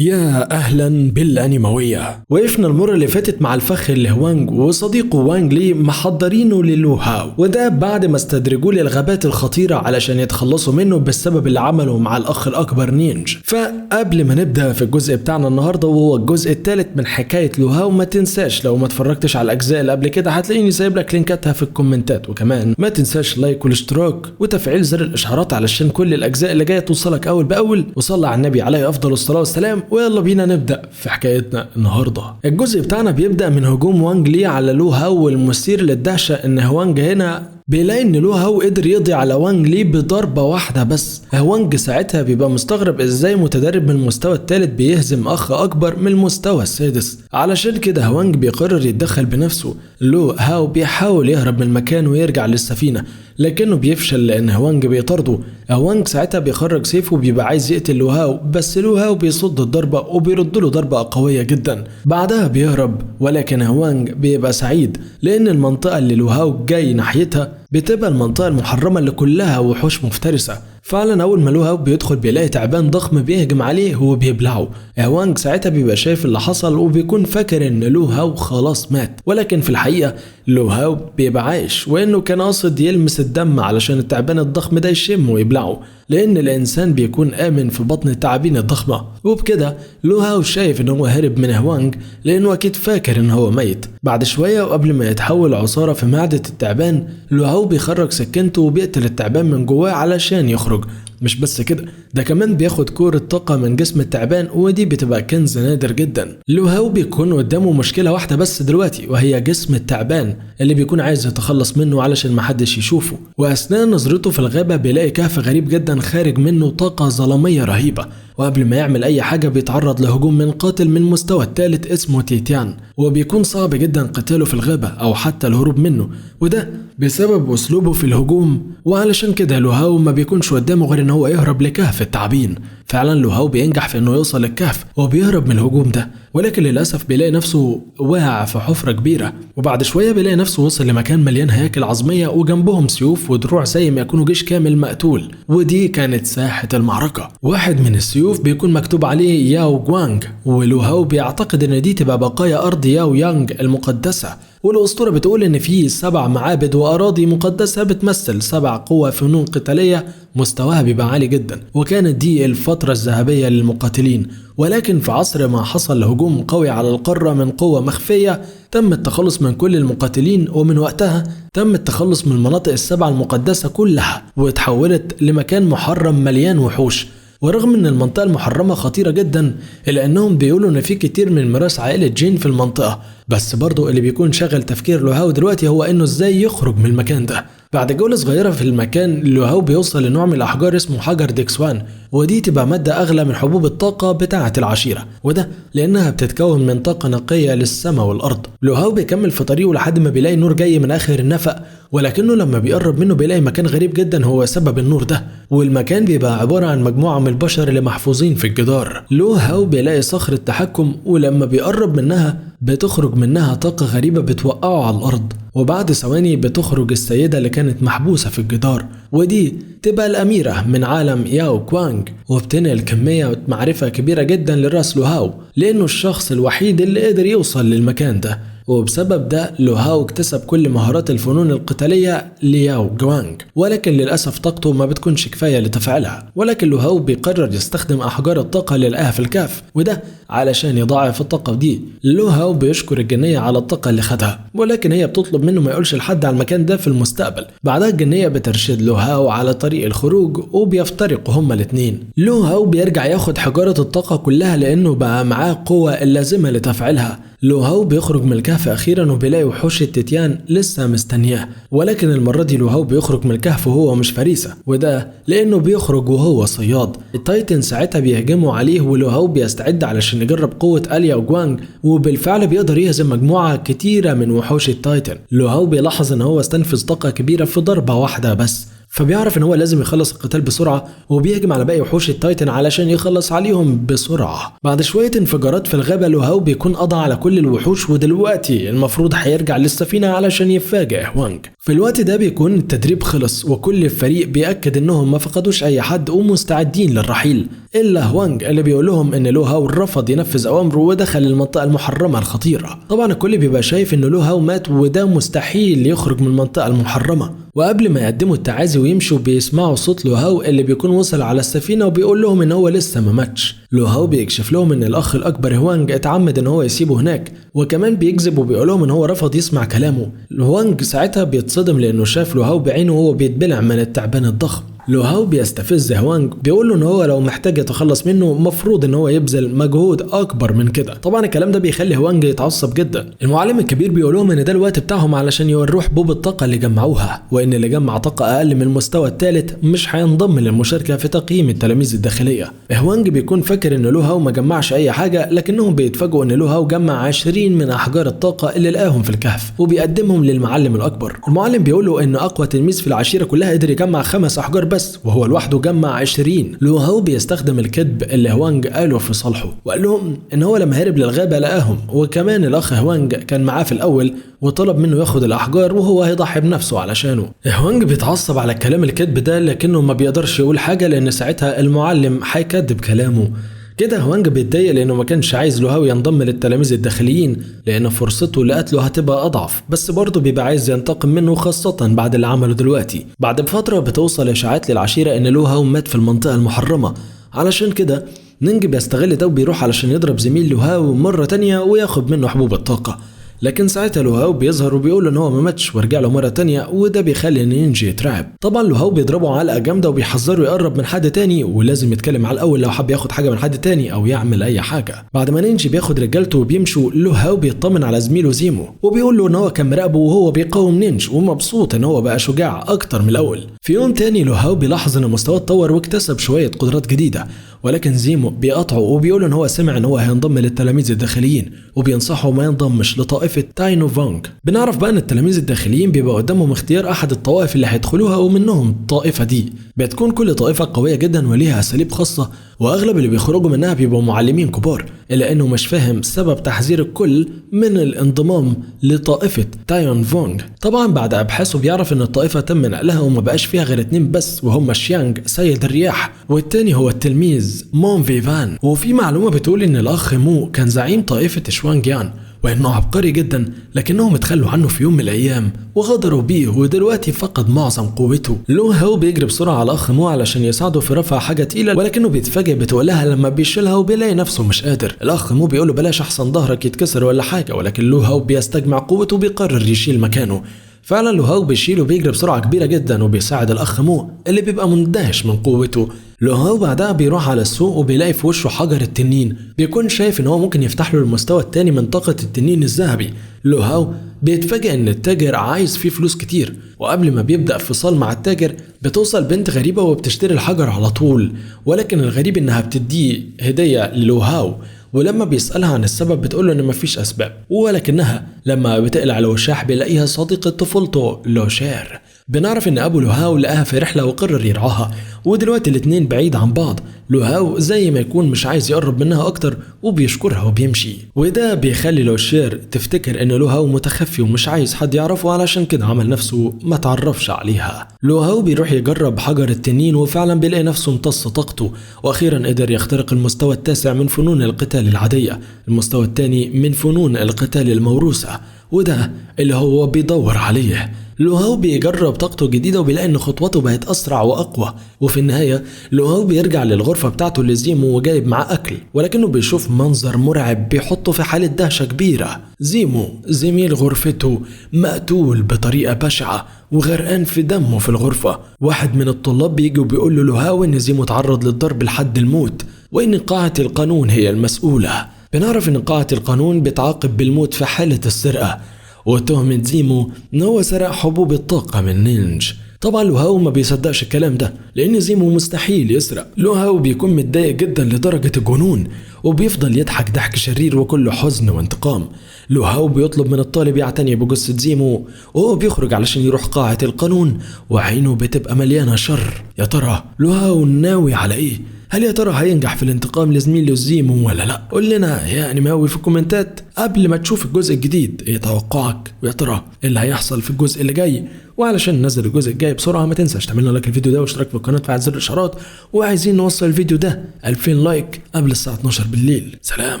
يا أهلا بالأنيموية. وقفنا المرة اللي فاتت مع الفخ اللي هوانج وصديقه وانج لي محضرينه للو هاو، وده بعد ما استدرجوه للغابات الخطيرة علشان يتخلصوا منه بالسبب اللي عمله مع الأخ الأكبر نينج. فقبل ما نبدأ في الجزء بتاعنا النهاردة وهو الجزء الثالث من حكاية لو هاو، ما تنساش لو ما اتفرجتش على الأجزاء اللي قبل كده هتلاقيني سايب لك لينكاتها في الكومنتات، وكمان ما تنساش لايك والاشتراك وتفعيل زر الإشعارات علشان كل الأجزاء اللي جاية توصلك أول بأول. وصلى على النبي عليه أفضل الصلاة والسلام. ويلا بينا نبدأ في حكايتنا النهاردة. الجزء بتاعنا بيبدأ من هجوم وانج لي على لو هاو، والمثير للدهشة ان هوانج هنا بيلاقي ان لو هاو قدر يقضي على وانج لي بضربة واحدة بس. وانج ساعتها بيبقى مستغرب ازاي متدرب من المستوى الثالث بيهزم اخ اكبر من المستوى السادس. علشان كده وانج بيقرر يتدخل بنفسه. لو هاو بيحاول يهرب من المكان ويرجع للسفينة لكنه بيفشل لان هوانج بيطارده. هوانج ساعتها بيخرج سيفه وبيبقى عايز يقتل لو هاو، بس لو هاو بيصد الضربة وبيرد له ضربة قوية جدا. بعدها بيهرب، ولكن هوانج بيبقى سعيد لان المنطقة اللي لو هاو جاي ناحيتها بتبقى المنطقة المحرمة اللي كلها وحوش مفترسة. فعلا اول ما لو هاو بيدخل بيلاقي تعبان ضخم بيهجم عليه هو بيبلعه. وانج ساعتها بيبقى شايف اللي حصل وبيكون فاكر ان لو هاو خلاص مات، ولكن في الحقيقة لو هاو بيبقى عايش، وانه كان قاصد يلمس الدم علشان التعبان الضخم ده يشمه ويبلعه، لان الانسان بيكون امن في بطن التعابين الضخمة. وبكده لو هاو شايف ان هو هرب من هوانج لانه اكيد فاكر ان هو ميت. بعد شوية وقبل ما يتحول عصارة في معدة التعبان، لو هاو بيخرج سكينته وبيقتل التعبان من جواه علشان يخرج. مش بس كده، ده كمان بياخد كورة طاقة من جسم التعبان، ودي بتبقى كنز نادر جدا. لو هاو بيكون قدامه مشكلة واحدة بس دلوقتي، وهي جسم التعبان اللي بيكون عايز يتخلص منه علشان محدش يشوفه. واثناء نظرته في الغابة بيلاقي كهف غريب جدا خارج منه طاقة ظلامية رهيبة، وقبل ما يعمل اي حاجة بيتعرض لهجوم من قاتل من مستوى الثالث اسمه تيتيان، وبيكون صعب جدا قتاله في الغابة او حتى الهروب منه، وده بسبب اسلوبه في الهجوم. وعلشان كده لو هاو ما بيكونش قدامه غير ان هو يهرب لكهف التعابين. فعلا لو هاو بينجح في انه يوصل للكهف وبيهرب من الهجوم ده، ولكن للاسف بيلاقي نفسه واقع في حفرة كبيرة. وبعد شوية بيلاقي نفسه وصل لمكان مليان هياكل عظمية وجنبهم سيوف ودروع زي ما يكونوا جيش كامل مقتول، ودي كانت ساحة المعركة. واحد من السيوف بيكون مكتوب عليه ياو جوانج، ولو هاو بيعتقد ان دي تبقى بقايا ارض ياو يانج المقدسة. والأسطورة بتقول إن في 7 معابد وأراضي مقدسة بتمثل 7 قوى فنون قتالية مستواها بيبقى عالي جدا، وكانت دي الفترة الذهبية للمقاتلين. ولكن في عصر ما حصل هجوم قوي على القارة من قوة مخفية، تم التخلص من كل المقاتلين، ومن وقتها تم التخلص من المناطق ال7 المقدسة كلها واتحولت لمكان محرم مليان وحوش. ورغم ان المنطقة المحرمة خطيرة جدا، الا انهم بيقولوا ان في كتير من ميراث عائلة جين في المنطقة، بس برضو اللي بيكون شاغل تفكير لو هاو دلوقتي هو انه ازاي يخرج من المكان ده. بعد جولة صغيرة في المكان، لو هاو بيوصل لنوع من الاحجار اسمه حجر ديكسوان، ودي تبقى مادة اغلى من حبوب الطاقة بتاعة العشيرة، وده لانها بتتكون من طاقة نقية للسماء والارض. لو هاو بيكمل في طريقه لحد ما بيلاقي نور جاي من اخر النفق، ولكنه لما بيقرب منه بيلاقي مكان غريب جدا هو سبب النور ده، والمكان بيبقى عبارة عن مجموعة من البشر اللي محفوظين في الجدار. لو هاو بيلاقي صخرة تحكم، ولما بيقرب منها بتخرج منها طاقة غريبة بتوقعه على الأرض، وبعد ثواني بتخرج السيدة اللي كانت محبوسة في الجدار، ودي تبقى الأميرة من عالم ياو كوانج. وبتنقل كمية معرفة كبيرة جدا لراس لو هاو لأنه الشخص الوحيد اللي قدر يوصل للمكان ده، وبسبب ده لو هاو اكتسب كل مهارات الفنون القتالية لياو جوانج، ولكن للأسف طاقته ما بتكونش كفاية لتفعيلها. ولكن لو هاو بيقرر يستخدم أحجار الطاقة للقاها في الكهف، وده علشان يضاعف الطاقة دي. لو هاو بيشكر الجنية على الطاقة اللي خدها، ولكن هي بتطلب منه ما يقولش لحد على المكان ده في المستقبل. بعدها الجنية بترشد لو هاو على طريق الخروج، وبيفترقوا هما الاتنين. لو هاو بيرجع ياخد حجارة الطاقة كلها لأنه بقى معاه قوة اللازمة لتفعيلها. لو هاو بيخرج من الكهف أخيرا وبيلاقي وحوش التيتيان لسه مستنياه، ولكن المرة دي لو هاو بيخرج من الكهف وهو مش فريسة، وده لأنه بيخرج وهو صياد. التايتن ساعتها بيهجموا عليه، ولو هاو بيستعد علشان يجرب قوة أليا وجوانج، وبالفعل بيقدر يهزم مجموعة كتيرة من وحوش التايتن. لو هاو بيلاحظ ان هو استنفذ طاقة كبيرة في ضربة واحدة بس، فبيعرف ان هو لازم يخلص القتال بسرعة، وبيهجم على باقي وحوش التايتن علشان يخلص عليهم بسرعة. بعد شوية انفجارات في الغابة، لو هاو بيكون قضى على كل الوحوش، ودلوقتي المفروض هيرجع للسفينة علشان يفاجئ وانج. في الوقت ده بيكون التدريب خلص وكل الفريق بيأكد انهم ما فقدوش اي حد ومستعدين للرحيل الا هوانج اللي بيقول لهم ان لو هاو رفض ينفذ اوامره ودخل المنطقه المحرمه الخطيره. طبعا الكل بيبقى شايف ان لو هاو مات وده مستحيل يخرج من المنطقه المحرمه، وقبل ما يقدموا التعازي ويمشوا بيسمعوا صوت لو هاو اللي بيكون وصل على السفينه وبيقول لهم ان هو لسه ما ماتش. لو هاو بيكشف لهم ان الاخ الاكبر هوانج اتعمد ان هو يسيبه هناك، وكمان بيكذب وبيقول لهم ان هو رفض يسمع كلامه. هوانج ساعتها بيتصدم لانه شاف لو هاو بعينه وهو بيتبلع من التعبان الضخم. لو هاو بيستفز هوانج بيقول له ان هو لو محتاج يتخلص منه مفروض ان هو يبذل مجهود اكبر من كده. طبعا الكلام ده بيخلي هوانج يتعصب جدا. المعلم الكبير بيقول لهم ان ده الوقت بتاعهم علشان يوروه حبوب الطاقه اللي جمعوها، وان اللي جمع طاقه اقل من المستوى الثالث مش هينضم للمشاركه في تقييم التلاميذ الداخليه. هوانج بيكون فاكر ان لو هاو ما جمعش اي حاجه، لكنهم بيتفاجئوا ان لو هاو جمع 20 من احجار الطاقه اللي لقاهم في الكهف وبيقدمهم للمعلم الاكبر. المعلم بيقول له ان اقوى تلميذ في العشيره كلها قدر يجمع 5 احجار بس وهو لوحده جمع 20. لو هاو بيستخدم الكذب اللي هوانج قاله في صالحه وقال لهم ان هو لما هرب للغابه لقاهم، وكمان الاخ هوانج كان معاه في الاول وطلب منه ياخد الاحجار وهو هيضحي بنفسه علشانه. هوانج بيتعصب على الكلام الكذب ده لكنه ما بيقدرش يقول حاجه لان ساعتها المعلم هيكذب كلامه. كده هوانج بيتضايق لانه ما كانش عايز لو هاو ينضم للتلاميذ الداخليين لان فرصته لقتله هتبقى اضعف، بس برضه بيبقى عايز ينتقم منه خاصه بعد اللي عمله دلوقتي. بعد فتره بتوصل اشاعات للعشيره ان لو هاو مات في المنطقه المحرمه، علشان كده نينج بيستغل ده وبيروح علشان يضرب زميل لو هاو مره تانية وياخد منه حبوب الطاقه. لكن ساعتها لو هاو بيظهر وبيقول ان هو ما ماتش ورجع له مره تانية، وده بيخلي نينجي يترعب. طبعا لو هاو بيضربه علقه جامده وبيحذره يقرب من حد تاني ولازم يتكلم على الاول لو حب ياخد حاجه من حد تاني او يعمل اي حاجه. بعد ما نينجي بياخد رجالته وبيمشوا، لو هاو بيطمن على زميله زيمو وبيقول له ان هو كان مراقبه وهو بيقاوم نينج ومبسوط ان هو بقى شجاع اكتر من الاول. في يوم تاني لو هاو بيلاحظ ان مستواه اتطور واكتسب شويه قدرات جديده، ولكن زيمو بيقاطعه وبيقول ان هو سمع ان هو هينضم للتلاميذ الداخليين وبينصحه ما ينضمش لطائفه تاينو فونغ. بنعرف بقى ان التلاميذ الداخليين بيبقى قدامهم اختيار احد الطوائف اللي هيدخلوها ومنهم الطائفه دي. بتكون كل طائفه قويه جدا وليها اساليب خاصه، واغلب اللي بيخرجوا منها بيبقوا معلمين كبار، الا انه مش فاهم سبب تحذير الكل من الانضمام لطائفه تايون فونغ. طبعا بعد ابحاثه بيعرف ان الطائفه تم نقلها وما بقاش فيها غير 2 بس، وهم شيانج سيد الرياح والتاني هو التلميذ مون فيفان. وفي معلومه بتقول ان الاخ مو كان زعيم طائفه شوانجيان وانه عبقري جدا، لكنهم اتخلوا عنه في يوم من الايام وغدروا بيه ودلوقتي فقد معظم قوته. لو هاو بيجري بسرعه على الاخ مو علشان يساعده في رفع حاجه تقيله، ولكنه بيتفاجئ بتقولها لما بيشيلها وبيلاقي نفسه مش قادر. الاخ مو بيقول له بلاش احسن ظهرك يتكسر ولا حاجه، ولكن لو هاو بيستجمع قوته وبيقرر يشيل مكانه. فعلا لو هاو بيشيله وبيجري بسرعه كبيره جدا وبيساعد الاخ مو اللي بيبقى مندهش من قوته. لو هاو بعدها بيروح على السوق وبيلاقي في وشه حجر التنين، بيكون شايف ان هو ممكن يفتح له المستوى الثاني من طاقه التنين الذهبي. لو هاو بيتفاجئ ان التاجر عايز فيه فلوس كتير، وقبل ما بيبدا فصال مع التاجر بتوصل بنت غريبه وبتشتري الحجر على طول، ولكن الغريب انها بتديه هديه للو هاو، ولما بيسألها عن السبب بتقوله ان مفيش اسباب، ولكنها لما بتقلع الوشاح بيلاقيها صديقة طفولته لوشير. بنعرف ان ابو لوهاو لقاها في رحلة وقرر يرعاها، ودلوقتي الاتنين بعيد عن بعض. لوهاو زي ما يكون مش عايز يقرب منها اكتر وبيشكرها وبيمشي، وده بيخلي لوشير تفتكر ان لوهاو متخفي ومش عايز حد يعرفه، علشان كده عمل نفسه ما تعرفش عليها. لوهاو بيروح يجرب حجر التنين وفعلا بيلاقي نفسه امتص طاقته، واخيرا قدر يخترق المستوى التاسع من فنون القتال العادية، المستوى الثاني من فنون القتال الموروثة، وده اللي هو بيدور عليه. لوهاو بيجرب طاقته الجديدة وبيلاقي ان خطوته بقت اسرع واقوى، وفي النهاية لوهاو بيرجع للغرفة بتاعته لزيمو وجايب معاه اكل، ولكنه بيشوف منظر مرعب بيحطه في حالة دهشة كبيرة. زيمو زميل غرفته مقتول بطريقة بشعة وغرقان في دمه في الغرفة. واحد من الطلاب بيجي وبيقول له لوهاو ان زيمو تعرض للضرب لحد الموت، وان قاعة القانون هي المسؤولة. بنعرف ان قاعة القانون بتعاقب بالموت في حالة السرقة، وتهمة زيمو ان هو سرق حبوب الطاقة من نينج. طبعا لوهاو ما بيصدقش الكلام ده لان زيمو مستحيل يسرق. لوهاو بيكون متضايق جدا لدرجة الجنون وبيفضل يضحك ضحك شرير وكله حزن وانتقام. لوهاو بيطلب من الطالب يعتني بجثة زيمو وهو بيخرج علشان يروح قاعة القانون، وعينه بتبقى مليانة شر. يا ترى لوهاو ناوي على ايه؟ هل يا ترى هينجح في الانتقام لزميله زيمو ولا لا؟ قول لنا يا انماوي في الكومنتات قبل ما تشوف الجزء الجديد ايه توقعك، ويا ترى ايه اللي هيحصل في الجزء اللي جاي. وعلشان ننزل الجزء الجاي بسرعه ما تنساش تعمل لايك الفيديو ده واشتراك في القناه وفعل زر الاشعارات، وعايزين نوصل الفيديو ده 2000 لايك قبل الساعه 12 بالليل. سلام.